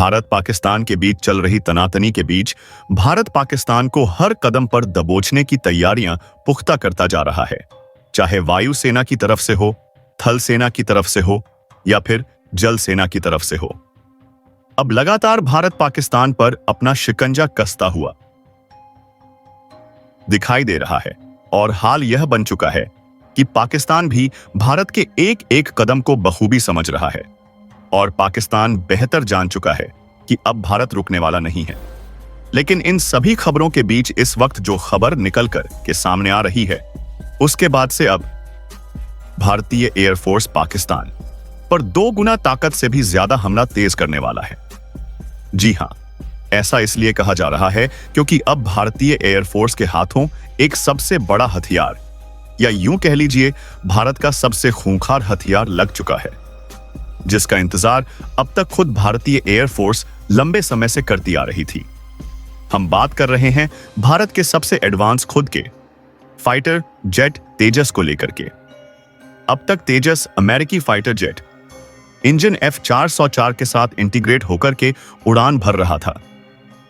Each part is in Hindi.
भारत पाकिस्तान के बीच चल रही तनातनी के बीच भारत पाकिस्तान को हर कदम पर दबोचने की तैयारियां पुख्ता करता जा रहा है, चाहे वायुसेना की तरफ से हो, थल सेना की तरफ से हो या फिर जल सेना की तरफ से हो। अब लगातार भारत पाकिस्तान पर अपना शिकंजा कसता हुआ दिखाई दे रहा है और हाल यह बन चुका है कि पाकिस्तान भी भारत के एक एक कदम को बखूबी समझ रहा है और पाकिस्तान बेहतर जान चुका है कि अब भारत रुकने वाला नहीं है। लेकिन इन सभी खबरों के बीच इस वक्त जो खबर निकलकर के सामने आ रही है, उसके बाद से अब भारतीय एयरफोर्स पाकिस्तान पर 2 गुना ताकत से भी ज्यादा हमला तेज करने वाला है। जी हां, ऐसा इसलिए कहा जा रहा है क्योंकि अब भारतीय एयरफोर्स के हाथों एक सबसे बड़ा हथियार, या यूं कह लीजिए भारत का सबसे खूंखार हथियार लग चुका है, जिसका इंतजार अब तक खुद भारतीय एयरफोर्स लंबे समय से करती आ रही थी। हम बात कर रहे हैं भारत के सबसे एडवांस खुद के फाइटर जेट तेजस को लेकर के। अब तक तेजस अमेरिकी फाइटर जेट इंजन F404 के साथ इंटीग्रेट होकर के उड़ान भर रहा था,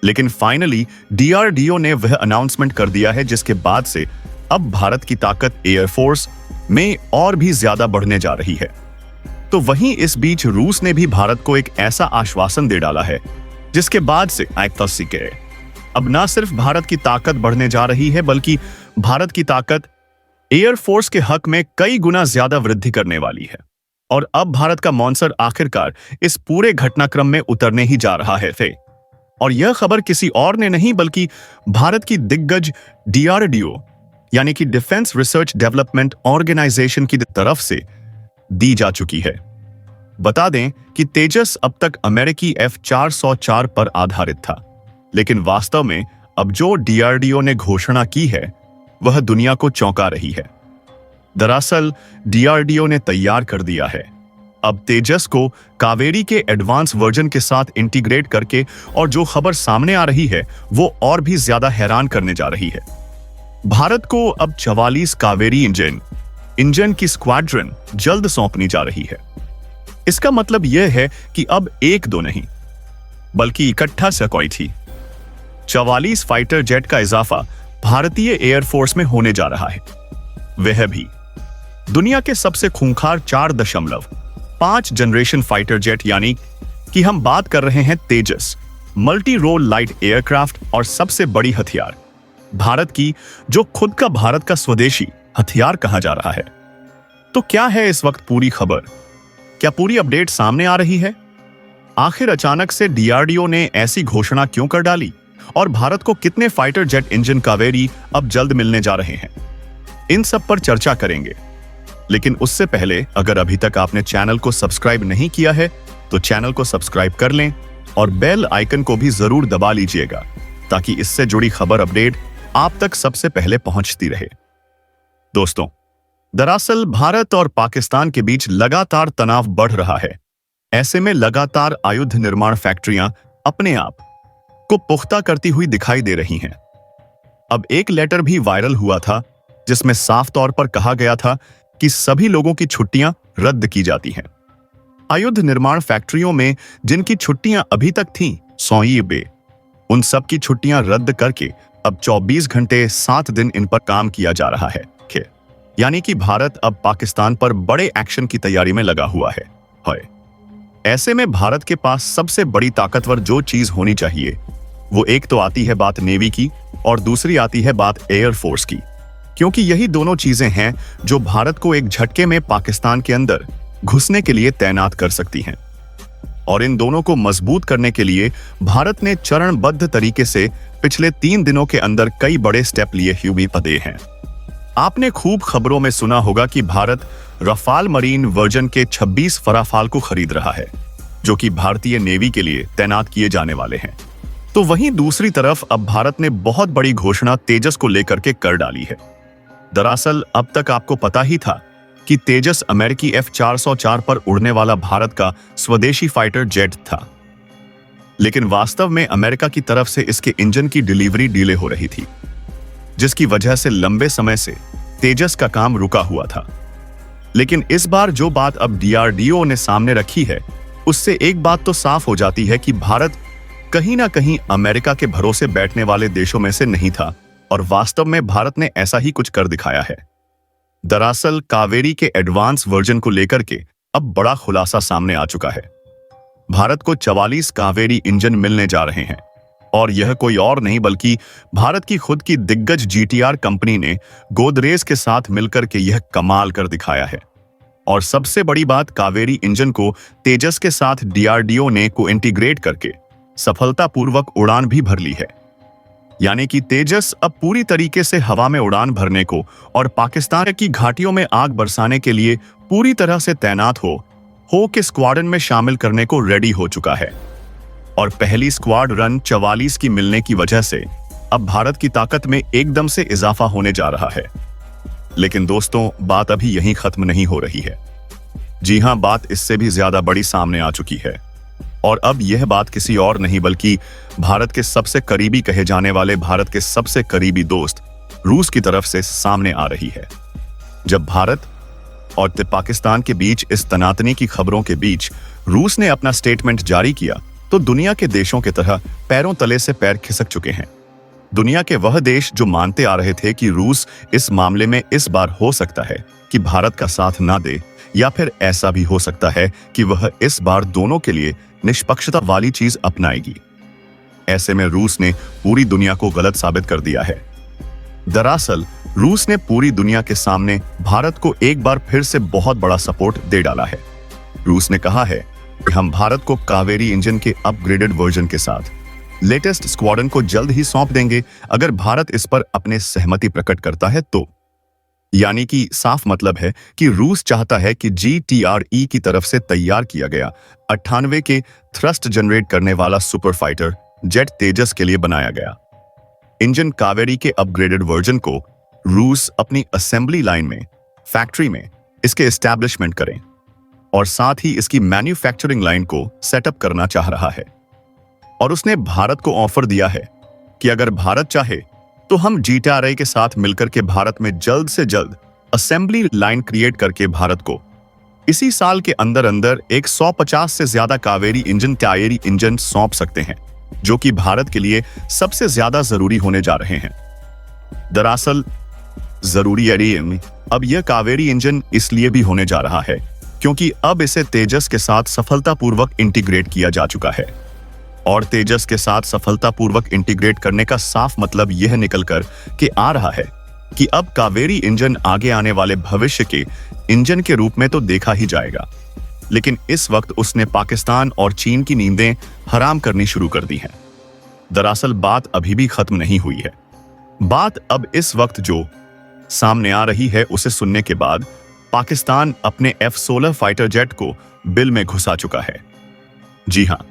लेकिन फाइनली DRDO ने वह अनाउंसमेंट कर दिया है जिसके बाद से अब भारत की ताकत एयरफोर्स में और भी ज्यादा बढ़ने जा रही है। तो वहीं इस बीच रूस ने भी भारत को एक ऐसा आश्वासन दे डाला है जिसके बाद से अब ना सिर्फ भारत की ताकत बढ़ने जा रही है, बल्कि भारत की ताकत एयरफोर्स के हक में कई गुना ज्यादा वृद्धि करने वाली है। और अब भारत का मॉन्सर आखिरकार इस पूरे घटनाक्रम में उतरने ही जा रहा है थे। और यह खबर किसी और ने नहीं बल्कि भारत की दिग्गज DRDO यानी कि डिफेंस रिसर्च डेवलपमेंट ऑर्गेनाइजेशन की तरफ से दी जा चुकी है। बता दें कि तेजस अब तक अमेरिकी F404 पर आधारित था, लेकिन वास्तव में अब जो DRDO ने घोषणा की है वह दुनिया को चौंका रही है। दरअसल DRDO ने तैयार कर दिया है अब तेजस को कावेरी के एडवांस वर्जन के साथ इंटीग्रेट करके, और जो खबर सामने आ रही है वो और भी ज्यादा हैरान करने जा रही है। भारत को अब 44 कावेरी इंजन की स्क्वाड्रन जल्द सौंपनी जा रही है। इसका मतलब यह है कि अब 1-2 नहीं बल्कि इकट्ठा सकोई थी 44 फाइटर जेट का इजाफा भारतीय एयरफोर्स में होने जा रहा है, वह भी दुनिया के सबसे खूंखार 4.5 जनरेशन फाइटर जेट, यानी कि हम बात कर रहे हैं तेजस मल्टी रोल लाइट एयरक्राफ्ट और सबसे बड़ी हथियार भारत की, जो खुद का भारत का स्वदेशी हथियार कहा जा रहा है। तो क्या है इस वक्त पूरी खबर? क्या पूरी अपडेट सामने आ रही है? आखिर अचानक से DRDO ने ऐसी घोषणा क्यों कर डाली और भारत को कितने फाइटर जेट इंजन कावेरी अब जल्द मिलने जा रहे हैं? इन सब पर चर्चा करेंगे, लेकिन उससे पहले अगर अभी तक आपने चैनल को सब्सक्राइब नहीं किया है तो चैनल को सब्सक्राइब कर लें और बेल आइकन को भी जरूर दबा लीजिएगा ताकि इससे जुड़ी खबर अपडेट आप तक सबसे पहले पहुंचती रहे। दोस्तों, दरअसल भारत और पाकिस्तान के बीच लगातार तनाव बढ़ रहा है। ऐसे में लगातार आयुध निर्माण फैक्ट्रियां अपने आप को पुख्ता करती हुई दिखाई दे रही हैं। अब एक लेटर भी वायरल हुआ था जिसमें साफ तौर पर कहा गया था कि सभी लोगों की छुट्टियां रद्द की जाती हैं। आयुध निर्माण फैक्ट्रियों में जिनकी छुट्टियां अभी तक थीं, उन सब की छुट्टियां रद्द करके अब 24 घंटे 7 दिन इन पर काम किया जा रहा है। यानी कि भारत अब पाकिस्तान पर बड़े एक्शन की तैयारी में लगा हुआ है। ऐसे में भारत के पास सबसे बड़ी ताकतवर जो चीज होनी चाहिए वो एक तो आती है बात नेवी की और दूसरी आती है बात एयरफोर्स की, क्योंकि यही दोनों चीजें हैं जो भारत को एक झटके में पाकिस्तान के अंदर घुसने के लिए तैनात कर सकती हैं। और इन दोनों को मजबूत करने के लिए भारत ने चरणबद्ध तरीके से पिछले 3 दिनों के अंदर कई बड़े स्टेप लिए हुए हैं। आपने खूब खबरों में सुना होगा कि भारत रफाल मरीन वर्जन के 26 फराफाल को खरीद रहा है, जो कि भारतीय नेवी के लिए तैनात किए जाने वाले हैं। तो वहीं दूसरी तरफ अब भारत ने बहुत बड़ी घोषणा तेजस को लेकर के कर डाली है। दरअसल अब तक आपको पता ही था कि तेजस अमेरिकी F404 पर उड़ने वाला भारत का स्वदेशी फाइटर जेट था, लेकिन वास्तव में अमेरिका की तरफ से इसके इंजन की डिलीवरी डिले हो रही थी, जिसकी वजह से लंबे समय से तेजस का काम रुका हुआ था। लेकिन इस बार जो बात अब DRDO ने सामने रखी है उससे एक बात तो साफ हो जाती है कि भारत कहीं ना कहीं अमेरिका के भरोसे बैठने वाले देशों में से नहीं था, और वास्तव में भारत ने ऐसा ही कुछ कर दिखाया है। दरअसल कावेरी के एडवांस वर्जन को लेकर के अब बड़ा खुलासा सामने आ चुका है। भारत को 44 कावेरी इंजन मिलने जा रहे हैं, और यह कोई और नहीं बल्कि भारत की खुद की दिग्गज जीटीआर कंपनी ने गोदरेज के साथ मिलकर के यह कमाल कर दिखाया है। और सबसे बड़ी बात, कावेरी इंजन को तेजस के साथ डीआरडीओ ने को इंटीग्रेट करके सफलतापूर्वक उड़ान भी भर ली है। यानी कि तेजस अब पूरी तरीके से हवा में उड़ान भरने को और पाकिस्तान की घाटियों में आग बरसाने के लिए पूरी तरह से तैनात हो के स्क्वाड्रन में शामिल करने को रेडी हो चुका है। और पहली स्क्वाड रन 44 की मिलने की वजह से अब भारत की ताकत में एकदम से इजाफा होने जा रहा है। लेकिन दोस्तों, बात अभी यहीं खत्म नहीं हो रही है। जी हां, बात इससे भी ज्यादा बड़ी सामने आ चुकी है। और अब यह बात किसी और नहीं बल्कि भारत के सबसे करीबी कहे जाने वाले भारत के सबसे करीबी दोस्त रूस की तरफ से सामने आ रही है। जब भारत और पाकिस्तान के बीच इस तनातनी की खबरों के बीच रूस ने अपना स्टेटमेंट जारी किया, तो दुनिया के देशों की तरह पैरों तले से पैर खिसक चुके हैं। दुनिया के वह देश जो मानते आ रहे थे कि रूस इस मामले में इस बार हो सकता है कि भारत का साथ ना दे, या फिर ऐसा भी हो सकता है कि वह इस बार दोनों के लिए निष्पक्षता वाली चीज अपनाएगी। ऐसे में रूस ने पूरी दुनिया को गलत साबित कर दिया है। दरअसल रूस ने पूरी दुनिया के सामने भारत को एक बार फिर से बहुत बड़ा सपोर्ट दे डाला है। रूस ने कहा है कि हम भारत को कावेरी इंजन के अपग्रेडेड वर्जन के साथ लेटेस्ट स्क्वाड्रन को जल्द ही सौंप देंगे, अगर भारत इस पर अपने सहमति प्रकट करता है तो। यानी कि साफ मतलब है कि रूस चाहता है कि जीटीआरई की तरफ से तैयार किया गया 98 के थ्रस्ट जनरेट करने वाला सुपर फाइटर जेट तेजस के लिए बनाया गया इंजन कावेरी के अपग्रेडेड वर्जन को रूस अपनी असेंबली लाइन में, फैक्ट्री में इसके एस्टैब्लिशमेंट करें, और साथ ही इसकी मैन्युफैक्चरिंग लाइन को सेटअप करना चाह रहा है। और उसने भारत को ऑफर दिया है कि अगर भारत चाहे तो हम जीटीआरई के साथ मिलकर के भारत में जल्द से जल्द असेंबली लाइन क्रिएट करके भारत को इसी साल के अंदर अंदर 150 से ज्यादा कावेरी इंजन टायरी इंजन सौंप सकते हैं, जो कि भारत के लिए सबसे ज्यादा जरूरी होने जा रहे हैं। दरअसल जरूरी है अब यह कावेरी इंजन इसलिए भी होने जा रहा है क्योंकि अब इसे तेजस के साथ सफलतापूर्वक इंटीग्रेट किया जा चुका है। और तेजस के साथ सफलतापूर्वक इंटीग्रेट करने का साफ मतलब यह निकलकर के आ रहा है कि अब कावेरी इंजन आगे आने वाले भविष्य के इंजन के रूप में तो देखा ही जाएगा, लेकिन इस वक्त उसने पाकिस्तान और चीन की नींदें हराम करनी शुरू कर दी हैं। दरअसल बात अभी भी खत्म नहीं हुई है। बात अब इस वक्त जो सामने आ रही है उसे सुनने के बाद पाकिस्तान अपने F-16 फाइटर जेट को बिल में घुसा चुका है। जी हां,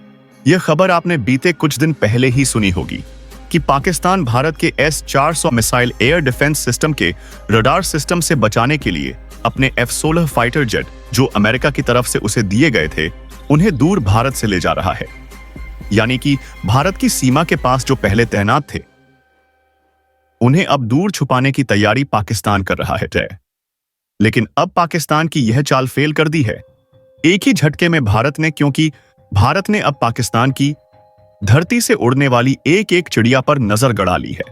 यह खबर आपने बीते कुछ दिन पहले ही सुनी होगी कि पाकिस्तान भारत के S-400 missile air defence system के रडार सिस्टम से बचाने के लिए अपने F-16 फाइटर जेट जो अमेरिका की तरफ से उसे दिए गए थे, उन्हें दूर भारत से ले जा रहा है। यानी कि भारत की सीमा के पास जो पहले तैनात थे, उन्हें अब दूर छुपाने की तैयारी पाकिस्तान कर रहा है। लेकिन अब पाकिस्तान की यह चाल फेल कर दी है एक ही झटके में भारत ने, क्योंकि भारत ने अब पाकिस्तान की धरती से उड़ने वाली एक एक चिड़िया पर नजर गड़ा ली है।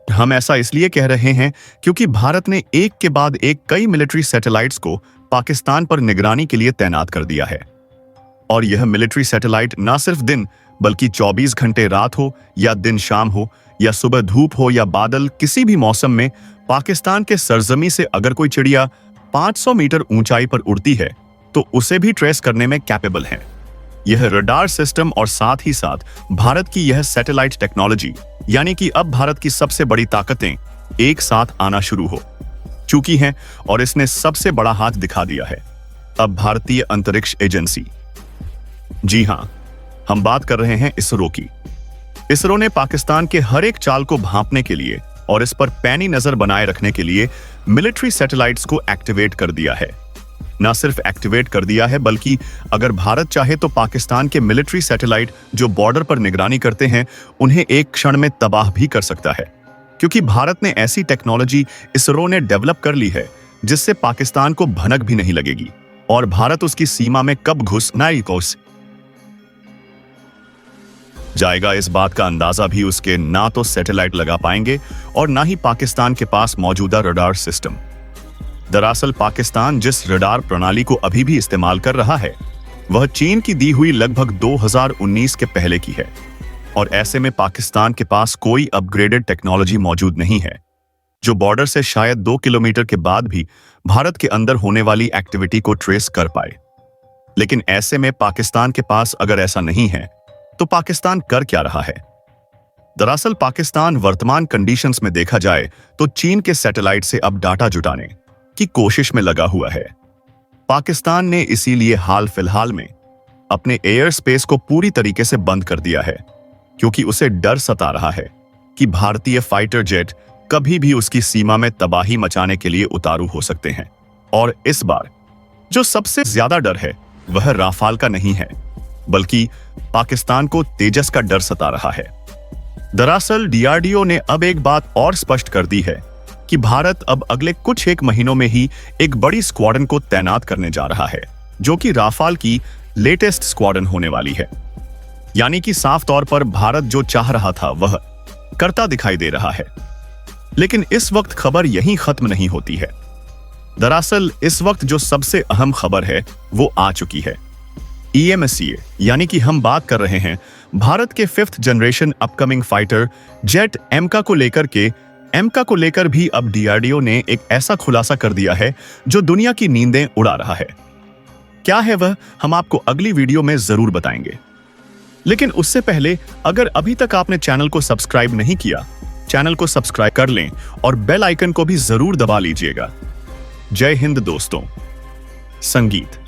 हम ऐसा इसलिए कह रहे हैं क्योंकि भारत ने एक के बाद एक कई मिलिट्री सैटेलाइट्स को पाकिस्तान पर निगरानी के लिए तैनात कर दिया है। और यह मिलिट्री सैटेलाइट न सिर्फ दिन बल्कि 24 घंटे रात हो या दिन शाम हो या सुबह धूप हो या बादल, किसी भी मौसम में पाकिस्तान के सरजमी से अगर कोई चिड़िया 500 मीटर ऊंचाई पर उड़ती है तो उसे भी ट्रेस करने में कैपेबल है। यह रडार सिस्टम और साथ ही साथ भारत की यह सैटेलाइट टेक्नोलॉजी, यानी कि अब भारत की सबसे बड़ी ताकतें एक साथ आना शुरू हो चुकी हैं और इसने सबसे बड़ा हाथ दिखा दिया है अब भारतीय अंतरिक्ष एजेंसी। जी हां, हम बात कर रहे हैं इसरो की। इसरो ने पाकिस्तान के हर एक चाल को भांपने के लिए और इस पर पैनी नजर बनाए रखने के लिए मिलिट्री सैटेलाइट्स को एक्टिवेट कर दिया है। न सिर्फ एक्टिवेट कर दिया है बल्कि अगर भारत चाहे तो पाकिस्तान के मिलिट्री सैटेलाइट जो बॉर्डर पर निगरानी करते हैं उन्हें एक क्षण में तबाह भी कर सकता है, क्योंकि भारत ने ऐसी टेक्नोलॉजी इसरो ने डेवलप कर ली है जिससे पाकिस्तान को भनक भी नहीं लगेगी और भारत उसकी सीमा में कब घुस जाएगा, इस बात का अंदाजा भी उसके ना तो सैटेलाइट लगा पाएंगे और ना ही पाकिस्तान के पास मौजूदा रडार सिस्टम। दरअसल पाकिस्तान जिस रडार प्रणाली को अभी भी इस्तेमाल कर रहा है वह चीन की दी हुई लगभग 2019 के पहले की है, और ऐसे में पाकिस्तान के पास कोई अपग्रेडेड टेक्नोलॉजी मौजूद नहीं है जो बॉर्डर से शायद 2 किलोमीटर के बाद भी भारत के अंदर होने वाली एक्टिविटी को ट्रेस कर पाए। लेकिन ऐसे में पाकिस्तान के पास अगर ऐसा नहीं है तो पाकिस्तान कर क्या रहा है? दरअसल पाकिस्तान वर्तमान कंडीशंस में देखा जाए तो चीन के सैटेलाइट से अब डाटा जुटाने की कोशिश में लगा हुआ है। पाकिस्तान ने इसीलिए हाल फिलहाल में अपने एयर स्पेस को पूरी तरीके से बंद कर दिया है, क्योंकि उसे डर सता रहा है कि भारतीय फाइटर जेट कभी भी उसकी सीमा में तबाही मचाने के लिए उतारू हो सकते हैं। और इस बार जो सबसे ज्यादा डर है वह राफाल का नहीं है, बल्कि पाकिस्तान को तेजस का डर सता रहा है। दरअसल डीआरडीओ ने अब एक बात और स्पष्ट कर दी है कि भारत अब अगले कुछ एक महीनों में ही एक बड़ी स्क्वाड्रन को तैनात करने जा रहा है, जो कि राफाल की लेटेस्ट स्क्वाड्रन होने वाली है। यानी कि साफ तौर पर भारत जो चाह रहा था वह करता दिखाई दे रहा है। लेकिन इस वक्त खबर यहीं खत्म नहीं होती है। दरअसल इस वक्त जो सबसे अहम खबर है वो आ चुकी है। EMCA यानी कि हम बात कर रहे हैं भारत के 5th generation upcoming fighter jet AMCA को लेकर भी अब डीआरडीओ ने एक ऐसा खुलासा कर दिया है जो दुनिया की नींदें उड़ा रहा है। क्या है वह, हम आपको अगली वीडियो में जरूर बताएंगे। लेकिन उससे पहले अगर अभी तक आपने चैनल को सब्सक्राइब नहीं किया, चैनल को सब्सक्राइब कर लें और बेल आइकन को भी जरूर दबा लीजिएगा। जय हिंद दोस्तों। संगीत।